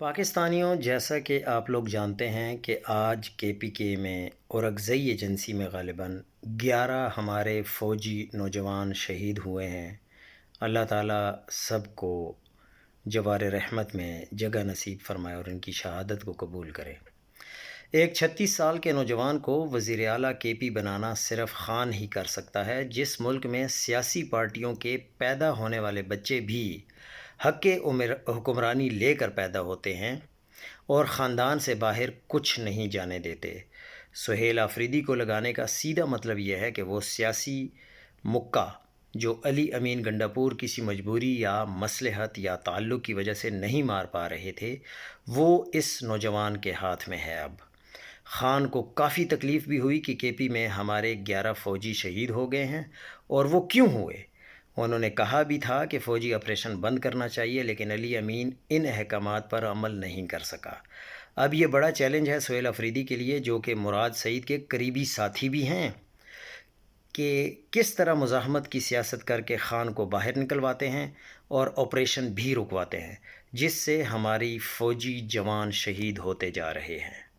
پاکستانیوں، جیسا کہ آپ لوگ جانتے ہیں کہ آج کے پی کے میں اورکزئی ایجنسی میں غالباً 11 ہمارے فوجی نوجوان شہید ہوئے ہیں۔ اللہ تعالیٰ سب کو جوار رحمت میں جگہ نصیب فرمائے اور ان کی شہادت کو قبول کرے۔ ایک 36 سال کے نوجوان کو وزیر اعلیٰ کے پی بنانا صرف خان ہی کر سکتا ہے، جس ملک میں سیاسی پارٹیوں کے پیدا ہونے والے بچے بھی حق حکمرانی لے کر پیدا ہوتے ہیں اور خاندان سے باہر کچھ نہیں جانے دیتے۔ سہیل آفریدی کو لگانے کا سیدھا مطلب یہ ہے کہ وہ سیاسی مکہ جو علی امین گنڈاپور کسی مجبوری یا مصلحت یا تعلق کی وجہ سے نہیں مار پا رہے تھے، وہ اس نوجوان کے ہاتھ میں ہے۔ اب خان کو کافی تکلیف بھی ہوئی کہ کے پی میں ہمارے 11 فوجی شہید ہو گئے ہیں، اور وہ کیوں ہوئے؟ انہوں نے کہا بھی تھا کہ فوجی آپریشن بند کرنا چاہیے، لیکن علی امین ان احکامات پر عمل نہیں کر سکا۔ اب یہ بڑا چیلنج ہے سہیل آفریدی کے لیے، جو کہ مراد سعید کے قریبی ساتھی بھی ہیں، کہ کس طرح مزاحمت کی سیاست کر کے خان کو باہر نکلواتے ہیں اور آپریشن بھی رکواتے ہیں، جس سے ہماری فوجی جوان شہید ہوتے جا رہے ہیں۔